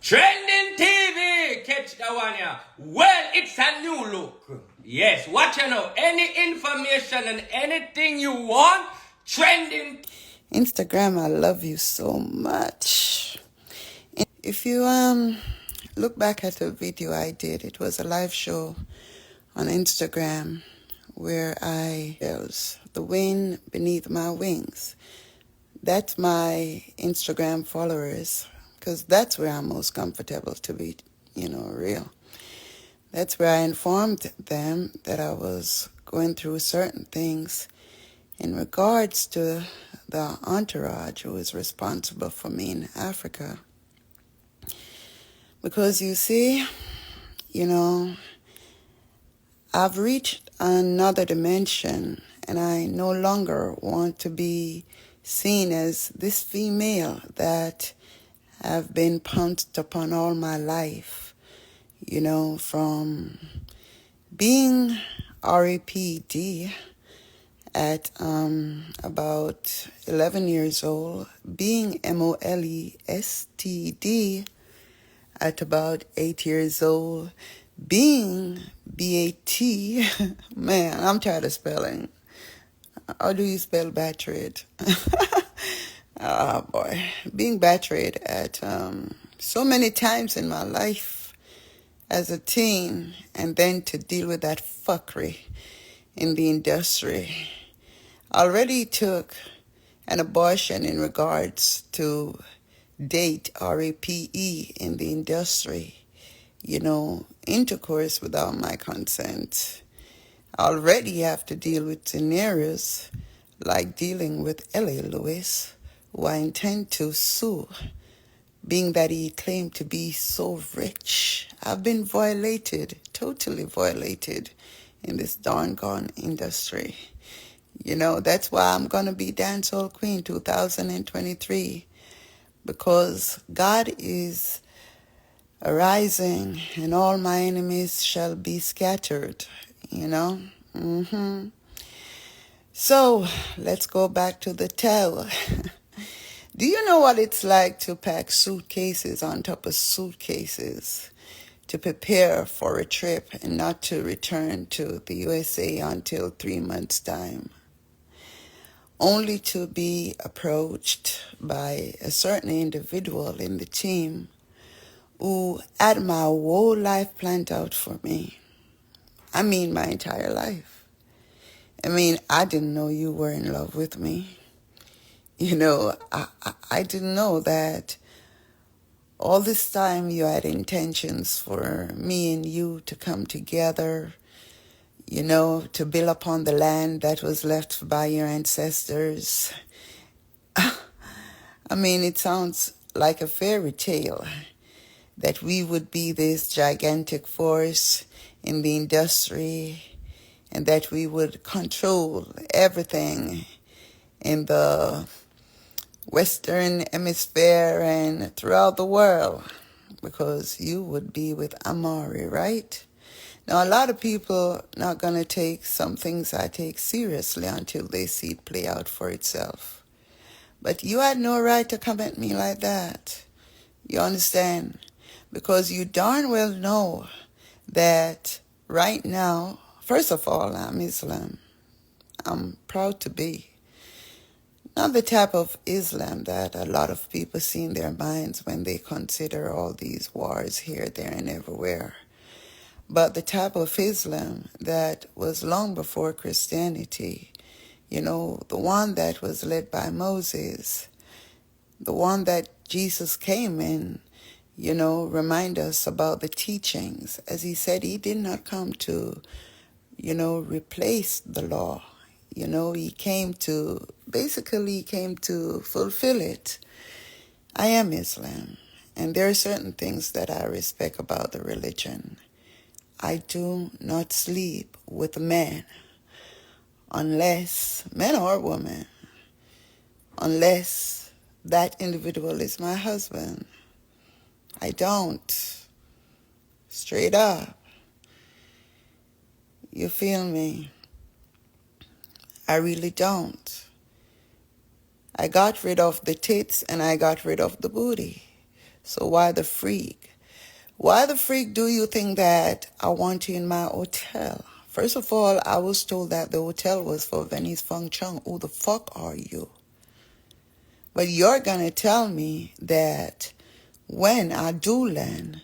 Trending TV, catch that one here. Well, it's a new look. Yes, watch you know. Any information and anything you want, trending. Instagram, I love you so much. If you look back at the video I did, it was a live show on Instagram where I was the wind beneath my wings. That's my Instagram followers, because that's where I'm most comfortable to be, real. That's where I informed them that I was going through certain things in regards to the entourage who is responsible for me in Africa. Because you see, I've reached another dimension, and I no longer want to be seen as this female that have been pounced upon all my life, from being RAPD at about 11 years old, being MOLESTD at about 8 years old, being BAT, man, I'm tired of spelling. How do you spell battered? Oh boy, being battered at so many times in my life as a teen, and then to deal with that fuckery in the industry. I already took an abortion in regards to date, RAPE, in the industry, intercourse without my consent. I already have to deal with scenarios like dealing with L.A. Lewis, who I intend to sue, being that he claimed to be so rich. I've been violated, totally violated in this darn gone industry. That's why I'm going to be Dancehall Queen 2023, because God is arising and all my enemies shall be scattered, So let's go back to the tale. Do you know what it's like to pack suitcases on top of suitcases to prepare for a trip and not to return to the USA until 3 months' time? Only to be approached by a certain individual in the team who had my whole life planned out for me. I mean, my entire life. I didn't know you were in love with me. I didn't know that all this time you had intentions for me and you to come together, to build upon the land that was left by your ancestors. It sounds like a fairy tale that we would be this gigantic force in the industry and that we would control everything in the Western Hemisphere and throughout the world, because you would be with Amari, right? Now, a lot of people not going to take some things I take seriously until they see it play out for itself. But you had no right to come at me like that. You understand? Because you darn well know that right now, first of all, I'm Islam. I'm proud to be. Not the type of Islam that a lot of people see in their minds when they consider all these wars here, there, and everywhere. But the type of Islam that was long before Christianity, the one that was led by Moses, the one that Jesus came in, remind us about the teachings. As he said, he did not come to, replace the law. He came to fulfill it. I am Islam, and there are certain things that I respect about the religion. I do not sleep with men unless, men or women, unless that individual is my husband. I don't. Straight up. You feel me? I really don't. I got rid of the tits and I got rid of the booty. So why the freak? Why the freak do you think that I want you in my hotel? First of all, I was told that the hotel was for Venice Feng Chung. Who the fuck are you? But you're gonna tell me that when I do land,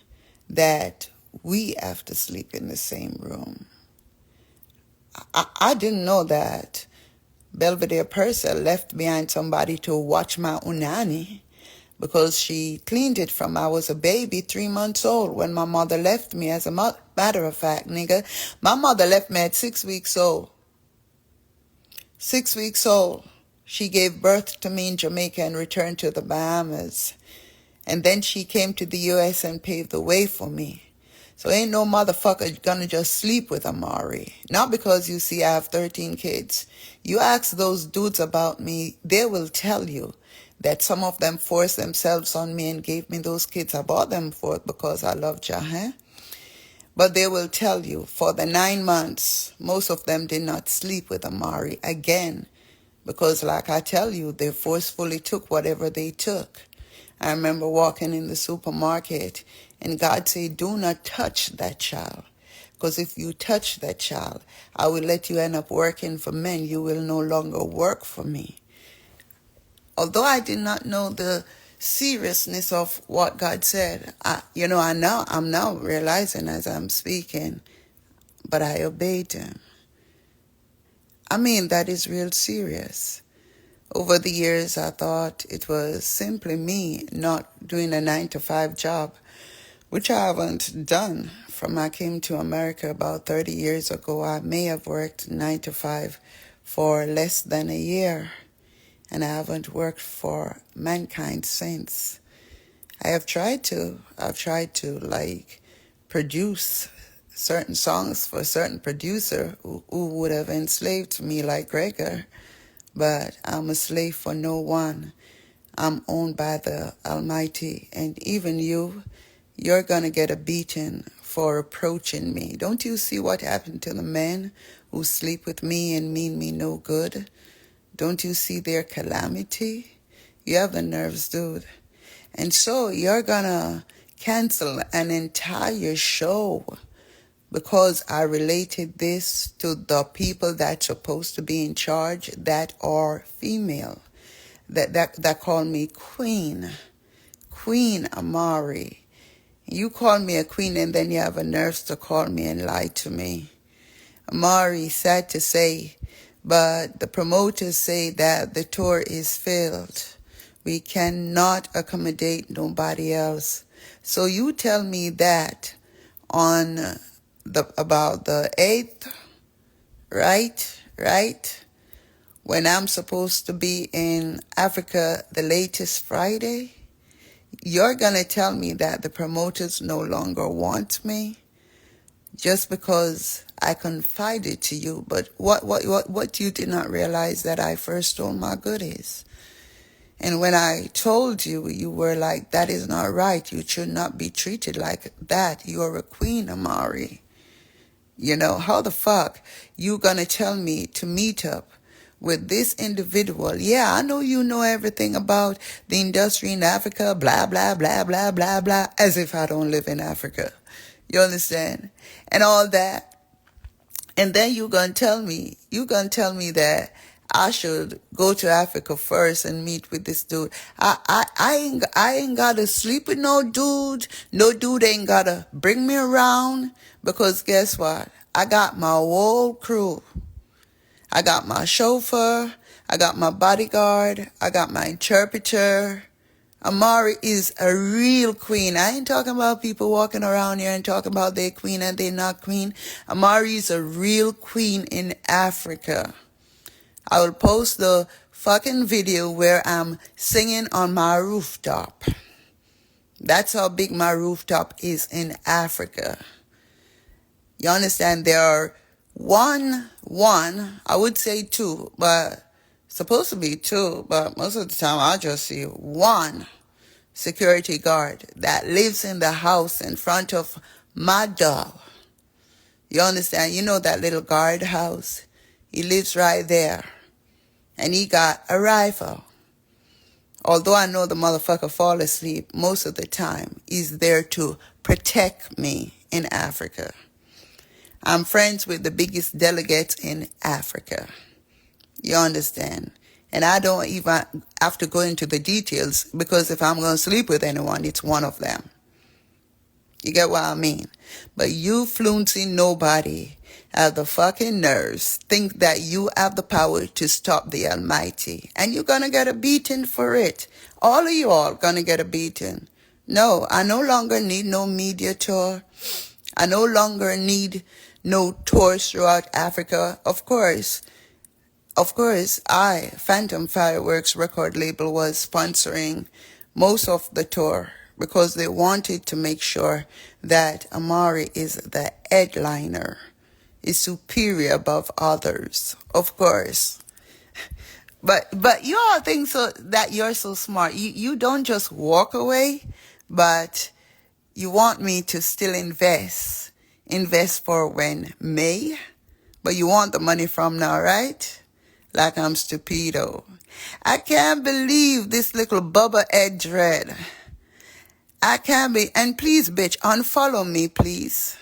that we have to sleep in the same room. I didn't know that Belvedere Purser left behind somebody to watch my unani because she cleaned it from I was a baby, 3 months old, when my mother left me. As a matter of fact, nigga, my mother left me at 6 weeks old. 6 weeks old. She gave birth to me in Jamaica and returned to the Bahamas. And then she came to the U.S. and paved the way for me. So ain't no motherfucker gonna just sleep with Amari. Not because you see I have 13 kids. You ask those dudes about me, they will tell you that some of them forced themselves on me and gave me those kids. I bought them for it because I loved you, huh? But they will tell you, for the 9 months, most of them did not sleep with Amari again. Because like I tell you, they forcefully took whatever they took. I remember walking in the supermarket and God said, do not touch that child. Because if you touch that child, I will let you end up working for men. You will no longer work for me. Although I did not know the seriousness of what God said, I'm now realizing as I'm speaking, but I obeyed him. I mean, that is real serious. Over the years, I thought it was simply me not doing a 9-to-5 job, which I haven't done from I came to America about 30 years ago. I may have worked 9-to-5 for less than a year, and I haven't worked for mankind since. I've tried to like produce certain songs for a certain producer who would have enslaved me like Gregor. But I'm a slave for no one. I'm owned by the Almighty. And even you're going to get a beating for approaching me. Don't you see what happened to the men who sleep with me and mean me no good? Don't you see their calamity? You have the nerves, dude. And so you're going to cancel an entire show because I related this to the people that's supposed to be in charge that are female, that call me Queen Amari. You call me a queen and then you have a nerve to call me and lie to me. Amari, sad to say, but the promoters say that the tour is filled. We cannot accommodate nobody else. So you tell me that on about the 8th, right? When I'm supposed to be in Africa the latest Friday, you're going to tell me that the promoters no longer want me just because I confided to you. But what you did not realize that I first stole my goodies. And when I told you, you were like, that is not right. You should not be treated like that. You are a queen, Amari. You know, how the fuck you gonna tell me to meet up with this individual? Yeah, I know you know everything about the industry in Africa, blah, blah, blah, blah, blah, blah, as if I don't live in Africa. You understand? And all that. And then you gonna tell me that I should go to Africa first and meet with this dude. I ain't gotta sleep with no dude. No dude ain't gotta bring me around because guess what? I got my whole crew. I got my chauffeur. I got my bodyguard. I got my interpreter. Amari is a real queen. I ain't talking about people walking around here and talking about they queen and they not queen. Amari is a real queen in Africa. I will post the fucking video where I'm singing on my rooftop. That's how big my rooftop is in Africa. You understand? There are one, I would say two, but supposed to be two, but most of the time I just see one security guard that lives in the house in front of my door. You understand? You know that little guard house? He lives right there. And he got a rifle. Although I know the motherfucker fall asleep most of the time, he's there to protect me in Africa. I'm friends with the biggest delegates in Africa. You understand? And I don't even have to go into the details because if I'm going to sleep with anyone, it's one of them. You get what I mean? But you fluency nobody have the fucking nerves think that you have the power to stop the Almighty. And you're going to get a beating for it. All of you all going to get a beating. No, I no longer need no media tour. I no longer need no tours throughout Africa. Of course, Phantom Fireworks record label was sponsoring most of the tour because they wanted to make sure that Amari is the headliner, is superior above others, of course. But you all think so that you're so smart. You don't just walk away, but you want me to still invest. Invest for when? May? But you want the money from now, right? Like I'm stupido. I can't believe this little Bubba Ed dread. I can't be. And please, bitch, unfollow me, please.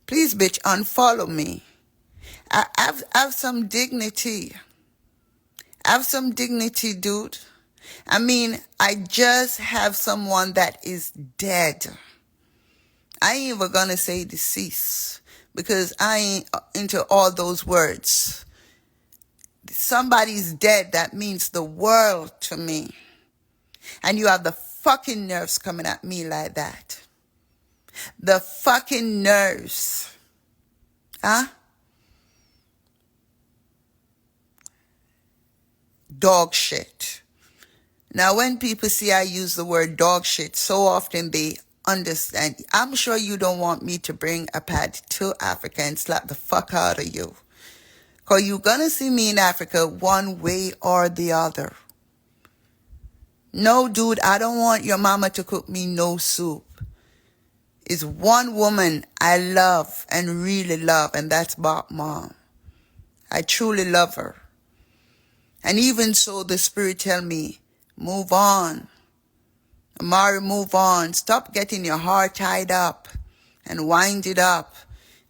Please, bitch, unfollow me. Have some dignity. Have some dignity, dude. I mean, I just have someone that is dead. I ain't even gonna say deceased because I ain't into all those words. Somebody's dead, that means the world to me. And you have the fucking nerves coming at me like that. The fucking nerves. Huh? Dog shit. Now, when people see I use the word dog shit, so often they understand. I'm sure you don't want me to bring a pad to Africa and slap the fuck out of you. Because you're going to see me in Africa one way or the other. No, dude, I don't want your mama to cook me no soup. It's one woman I love and really love, and that's Bob Mom. I truly love her. And even so, the Spirit tell me, move on. Amari, move on. Stop getting your heart tied up and wind it up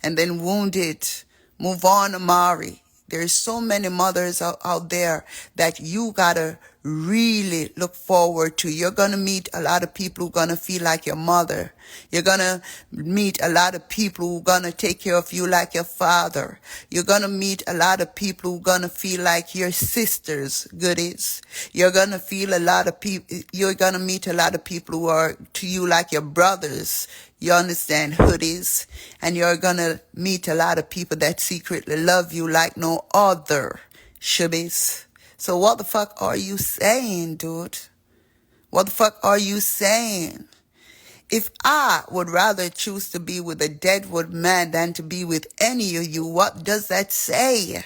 and then wound it. Move on, Amari. There's so many mothers out there that you gotta really look forward to. You're gonna meet a lot of people who are gonna feel like your mother. You're gonna meet a lot of people who are gonna take care of you like your father. You're gonna meet a lot of people who are gonna feel like your sisters, goodies. You're gonna feel a lot of people. You're gonna meet a lot of people who are to you like your brothers. You understand, hoodies. And you're gonna meet a lot of people that secretly love you like no other, shubbies. So what the fuck are you saying, dude? What the fuck are you saying? If I would rather choose to be with a deadwood man than to be with any of you, what does that say?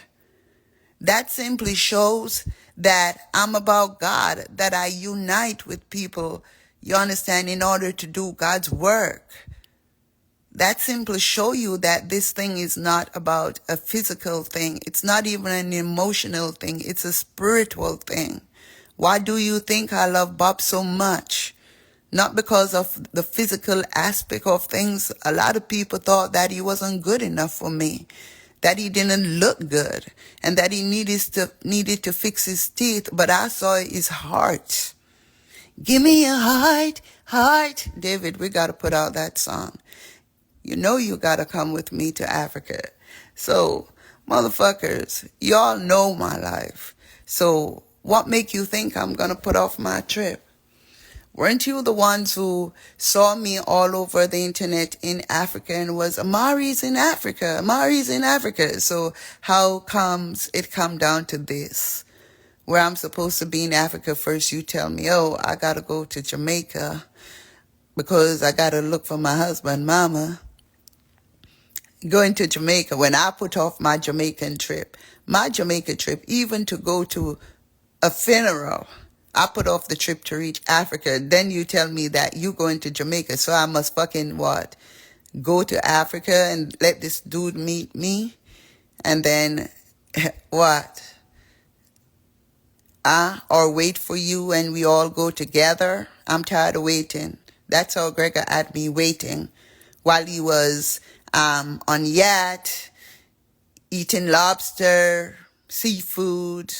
That simply shows that I'm about God, that I unite with people, you understand, in order to do God's work. That simply show you that this thing is not about a physical thing. It's not even an emotional thing. It's a spiritual thing. Why do you think I love Bob so much? Not because of the physical aspect of things. A lot of people thought that he wasn't good enough for me, that he didn't look good, and that he needed to fix his teeth. But I saw his heart. Give me a heart. David, we got to put out that song. You know you got to come with me to Africa. So, motherfuckers, y'all know my life. So, what make you think I'm going to put off my trip? Weren't you the ones who saw me all over the internet in Africa and was, Amari's in Africa, Amari's in Africa. So, how comes it come down to this? Where I'm supposed to be in Africa first, you tell me, oh, I got to go to Jamaica because I got to look for my husband, mama. Going to Jamaica, when I put off my Jamaica trip, even to go to a funeral, I put off the trip to reach Africa. Then you tell me that you going to Jamaica, so I must fucking what? Go to Africa and let this dude meet me? And then what? or wait for you and we all go together. I'm tired of waiting. That's how Gregor had me waiting while he was on yacht, eating lobster, seafood,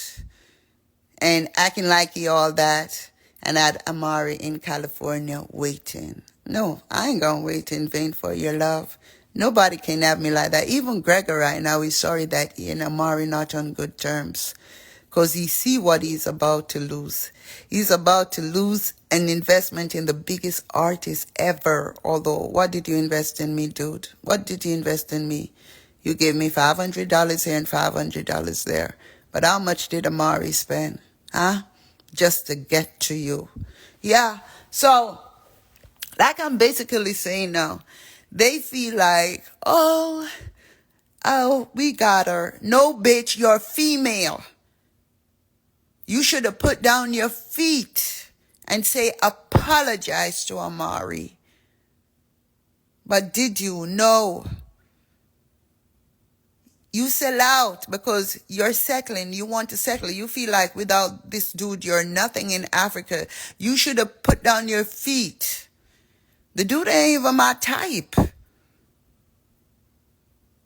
and acting like he all that. And I had Amari in California waiting. No, I ain't gonna wait in vain for your love. Nobody can have me like that. Even Gregor right now is sorry that he and Amari not on good terms. Because he see what he's about to lose. He's about to lose an investment in the biggest artist ever. Although, what did you invest in me, dude? What did you invest in me? You gave me $500 here and $500 there. But how much did Amari spend? Huh? Just to get to you. Yeah. So, like I'm basically saying now, they feel like, oh, we got her. No, bitch, you're female. You should have put down your feet and say apologize to Amari. But did you? No. You sell out because you're settling. You want to settle. You feel like without this dude, you're nothing in Africa. You should have put down your feet. The dude ain't even my type.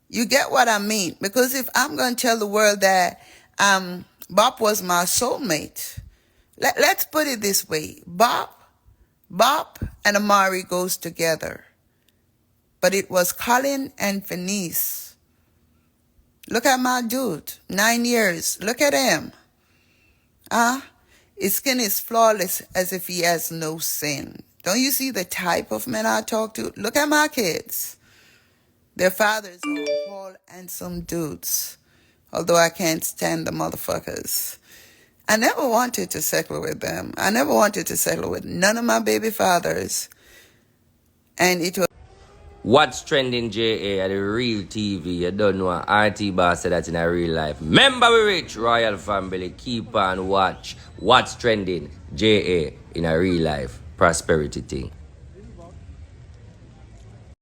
You get what I mean? Because if I'm going to tell the world that Bob was my soulmate, let's put it this way. Bob and Amari goes together. But it was Colin and Venice. Look at my dude. 9 years. Look at him. His skin is flawless as if he has no sin. Don't you see the type of men I talk to? Look at my kids. Their fathers are all handsome dudes. Although I can't stand the motherfuckers. I never wanted to settle with them. I never wanted to settle with none of my baby fathers. And it was... What's trending, JA, at the real TV? You don't know. RT boss said that in a real life. Remember we rich, royal family. Keep on watch. What's trending, JA, in a real life. Prosperity thing.